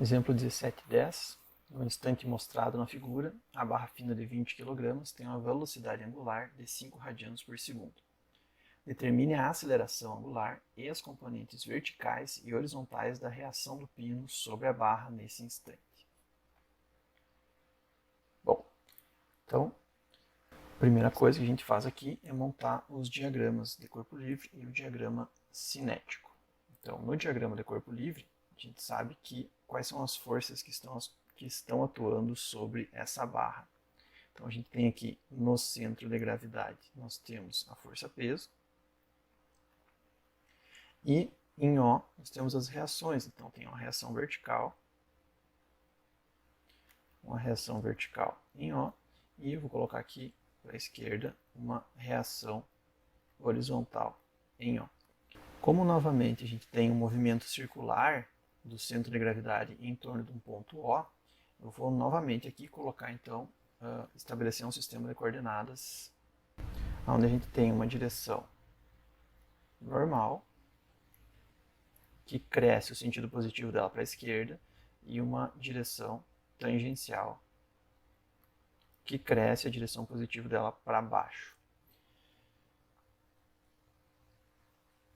Exemplo 17.10. No instante mostrado na figura, a barra fina de 20 kg tem uma velocidade angular de 5 radianos por segundo. Determine a aceleração angular e as componentes verticais e horizontais da reação do pino sobre a barra nesse instante. Bom, então, a primeira coisa que a gente faz aqui é montar os diagramas de corpo livre e o diagrama cinético. Então, no diagrama de corpo livre, a gente sabe quais são as forças que estão atuando sobre essa barra. Então, a gente tem aqui no centro de gravidade, nós temos a força-peso. E em O, nós temos as reações. Então, tem uma reação vertical em O. E eu vou colocar aqui para a esquerda uma reação horizontal em O. Como novamente a gente tem um movimento circular do centro de gravidade em torno de um ponto O, eu vou novamente aqui colocar então, estabelecer um sistema de coordenadas onde a gente tem uma direção normal, que cresce o sentido positivo dela para a esquerda, e uma direção tangencial, que cresce a direção positiva dela para baixo.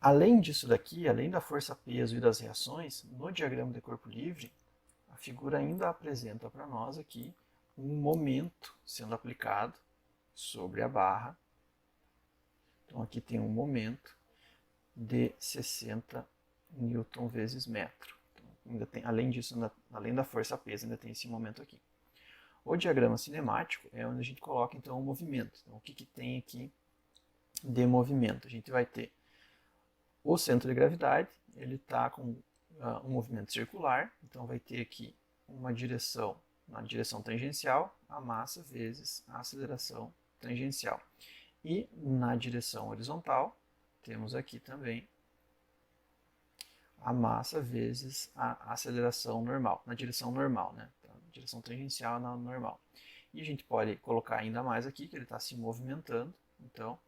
Além disso daqui, além da força-peso e das reações, no diagrama de corpo livre, a figura ainda apresenta para nós aqui um momento sendo aplicado sobre a barra. Então aqui tem um momento de 60 newton vezes metro. Então, ainda tem, além disso, além da força-peso, ainda tem esse momento aqui. O diagrama cinemático é onde a gente coloca então o movimento. Então, o que tem aqui de movimento? A gente vai ter o centro de gravidade, ele está com um movimento circular, então vai ter aqui uma direção, na direção tangencial, a massa vezes a aceleração tangencial. E na direção horizontal, temos aqui também a massa vezes a aceleração normal, na direção normal, né? Então, direção tangencial na normal. E a gente pode colocar ainda mais aqui, que ele está se movimentando, então,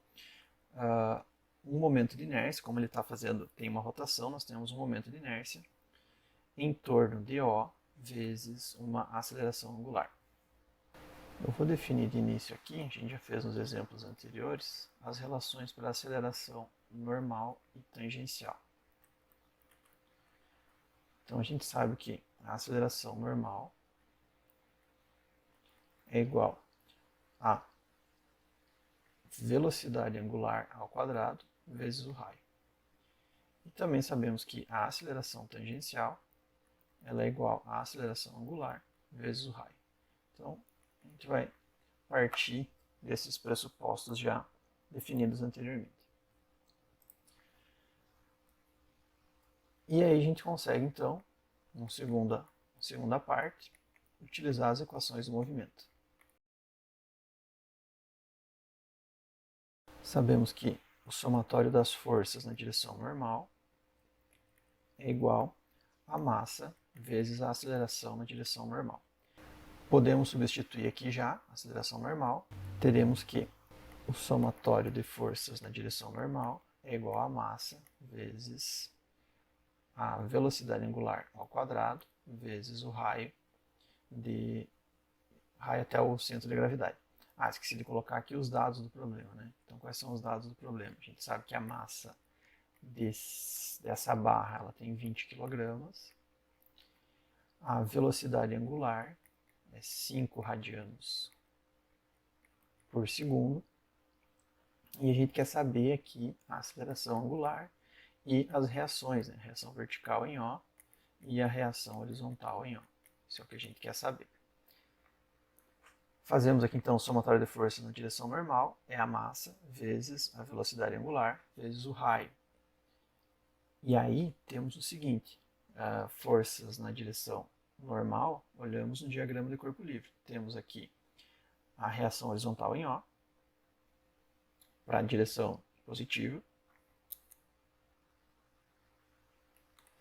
um momento de inércia, como ele está fazendo, tem uma rotação, nós temos um momento de inércia em torno de O vezes uma aceleração angular. Eu vou definir de início aqui, a gente já fez nos exemplos anteriores, as relações para aceleração normal e tangencial. Então a gente sabe que a aceleração normal é igual a velocidade angular ao quadrado vezes o raio. E também sabemos que a aceleração tangencial ela é igual à aceleração angular vezes o raio. Então a gente vai partir desses pressupostos já definidos anteriormente. E aí a gente consegue, então, na segunda parte, utilizar as equações do movimento. Sabemos que o somatório das forças na direção normal é igual a massa vezes a aceleração na direção normal. Podemos substituir aqui já a aceleração normal. Teremos que o somatório de forças na direção normal é igual a massa vezes a velocidade angular ao quadrado vezes o raio até o centro de gravidade. Esqueci de colocar aqui os dados do problema, né? Então, quais são os dados do problema? A gente sabe que a massa dessa barra ela tem 20 kg, a velocidade angular é 5 radianos por segundo, e a gente quer saber aqui a aceleração angular e as reações, né? A reação vertical em O e a reação horizontal em O. Isso é o que a gente quer saber. Fazemos aqui então o somatório de força na direção normal, é a massa vezes a velocidade angular vezes o raio. E aí temos o seguinte, forças na direção normal, olhamos no diagrama de corpo livre. Temos aqui a reação horizontal em O, para a direção positiva,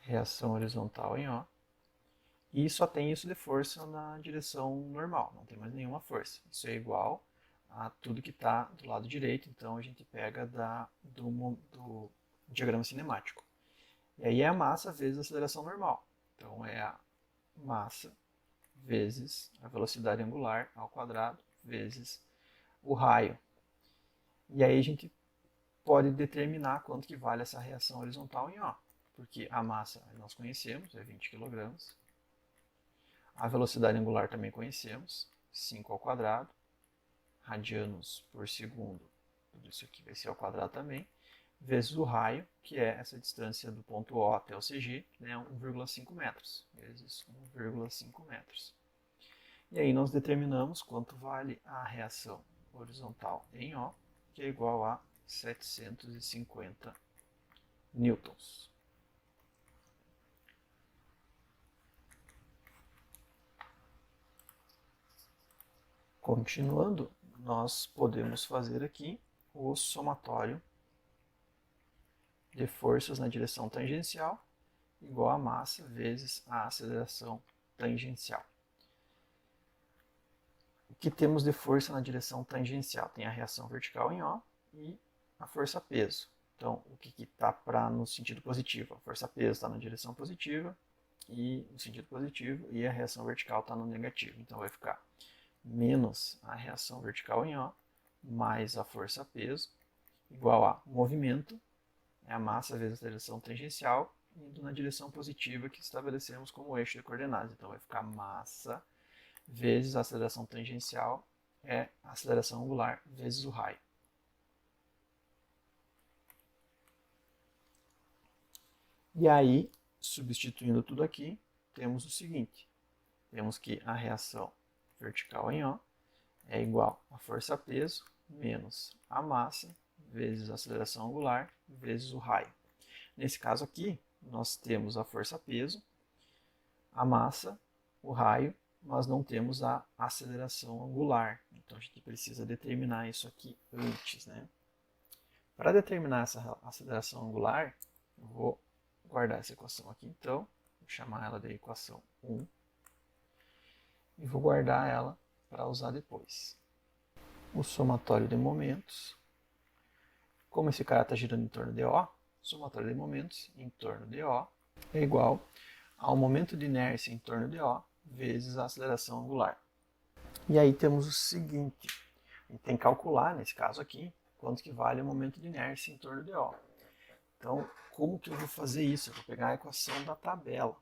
reação horizontal em O, e só tem isso de força na direção normal, não tem mais nenhuma força. Isso é igual a tudo que está do lado direito, então a gente pega do diagrama cinemático. E aí é a massa vezes a aceleração normal. Então é a massa vezes a velocidade angular ao quadrado vezes o raio. E aí a gente pode determinar quanto que vale essa reação horizontal em O. Porque a massa nós conhecemos, é 20 kg. A velocidade angular também conhecemos, 5 ao quadrado. Radianos por segundo, tudo isso aqui vai ser ao quadrado também, vezes o raio, que é essa distância do ponto O até o CG, né, 1,5 metros, vezes 1,5 metros. E aí nós determinamos quanto vale a reação horizontal em O, que é igual a 750 newtons. Continuando, nós podemos fazer aqui o somatório de forças na direção tangencial igual a massa vezes a aceleração tangencial. O que temos de força na direção tangencial? Tem a reação vertical em O e a força-peso. Então, o que está no sentido positivo? A força-peso está na direção positiva e no sentido positivo, e a reação vertical está no negativo. Então, vai ficar menos a reação vertical em O mais a força-peso igual a movimento, é a massa vezes a direção tangencial, indo na direção positiva que estabelecemos como eixo de coordenadas. Então vai ficar massa vezes a aceleração tangencial, é a aceleração angular vezes o raio. E aí, substituindo tudo aqui, temos o seguinte. Temos que a reação vertical em O é igual a força-peso menos a massa vezes a aceleração angular vezes o raio. Nesse caso aqui, nós temos a força-peso, a massa, o raio, mas não temos a aceleração angular. Então a gente precisa determinar isso aqui antes, né? Para determinar essa aceleração angular, eu vou guardar essa equação aqui então, vou chamar ela de equação 1 e vou guardar ela para usar depois. O somatório de momentos, como esse cara está girando em torno de O, somatório de momentos em torno de O é igual ao momento de inércia em torno de O vezes a aceleração angular. E aí temos o seguinte, a gente tem que calcular, nesse caso aqui, quanto que vale o momento de inércia em torno de O. Então, como que eu vou fazer isso? Eu vou pegar a equação da tabela.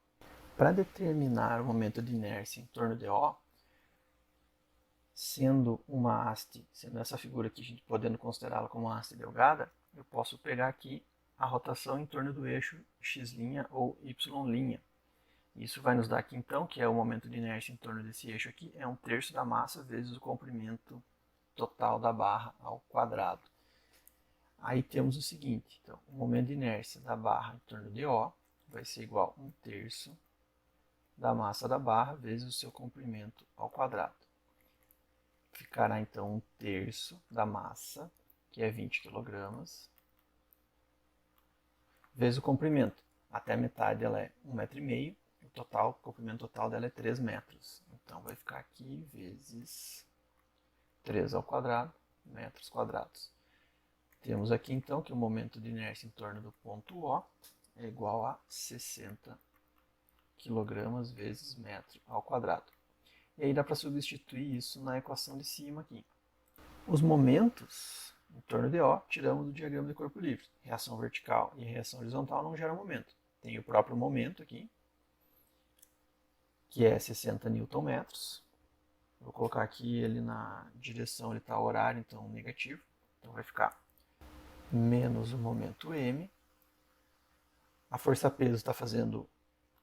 Para determinar o momento de inércia em torno de O, sendo uma haste, sendo essa figura aqui, a gente podendo considerá-la como uma haste delgada, eu posso pegar aqui a rotação em torno do eixo x' ou y'. Isso vai nos dar aqui então, que é o momento de inércia em torno desse eixo aqui, é 1/3 da massa vezes o comprimento total da barra ao quadrado. Aí temos o seguinte, então, o momento de inércia da barra em torno de O vai ser igual a 1/3 da massa da barra vezes o seu comprimento ao quadrado. Ficará então 1/3 da massa, que é 20 kg, vezes o comprimento. Até a metade ela é 1,5 m, o comprimento total dela é 3 metros. Então vai ficar aqui vezes 3 ao quadrado, metros quadrados. Temos aqui então que o momento de inércia em torno do ponto O é igual a 60 kg vezes metro ao quadrado. E aí dá para substituir isso na equação de cima aqui. Os momentos em torno de O tiramos do diagrama de corpo livre. Reação vertical e reação horizontal não geram momento. Tem o próprio momento aqui, que é 60 Nm. Vou colocar aqui ele na direção, ele está horário, então negativo. Então vai ficar menos o momento m. A força-peso está fazendo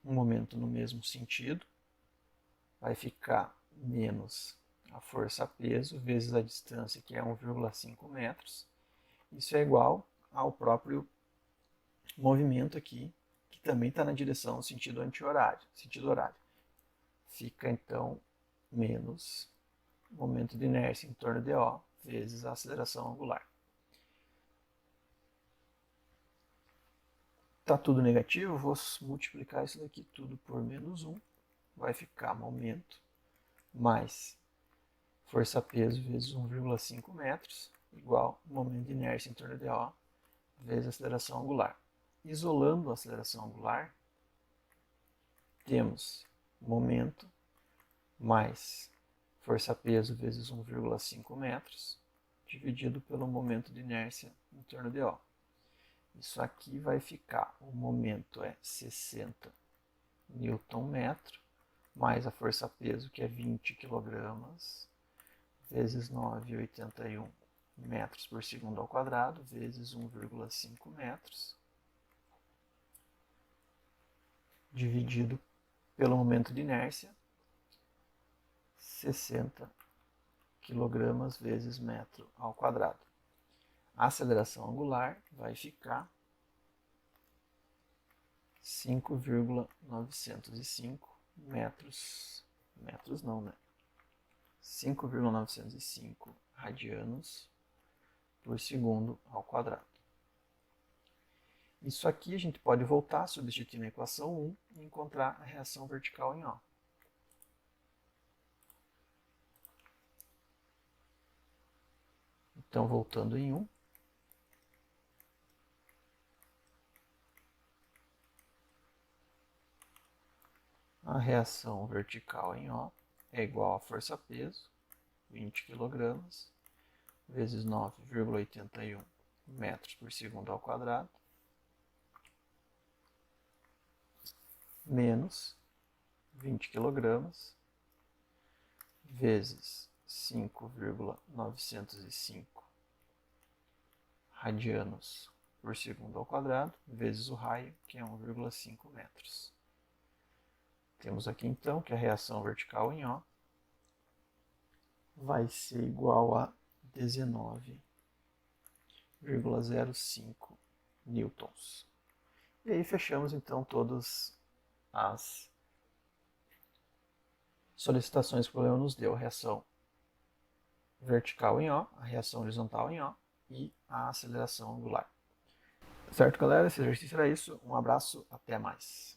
um momento no mesmo sentido. Vai ficar menos a força-peso vezes a distância, que é 1,5 metros. Isso é igual ao próprio movimento aqui, que também está na direção sentido anti-horário, sentido horário. Fica então menos momento de inércia em torno de O vezes a aceleração angular. Está tudo negativo, vou multiplicar isso daqui tudo por menos 1. Vai ficar momento mais força-peso vezes 1,5 metros, igual momento de inércia em torno de O, vezes a aceleração angular. Isolando a aceleração angular, temos momento mais força-peso vezes 1,5 metros, dividido pelo momento de inércia em torno de O. Isso aqui vai ficar, o momento é 60 Nm, mais a força-peso, que é 20 kg, vezes 9,81 metros por segundo ao quadrado, vezes 1,5 metros, dividido pelo momento de inércia, 60 kg vezes metro ao quadrado. A aceleração angular vai ficar 5,905 metros, não, né? 5,905 radianos por segundo ao quadrado. Isso aqui a gente pode voltar, substituir na equação 1 e encontrar a reação vertical em O. Então, voltando em 1, a reação vertical em O é igual a força-peso, 20 kg, vezes 9,81 metros por segundo ao quadrado, menos 20 kg, vezes 5,905 radianos por segundo ao quadrado, vezes o raio, que é 1,5 metros. Temos aqui então que a reação vertical em O vai ser igual a 19,05 newtons. E aí fechamos então todas as solicitações que o problema nos deu. A reação vertical em O, a reação horizontal em O e a aceleração angular. Certo, galera? Esse exercício era isso. Um abraço, até mais.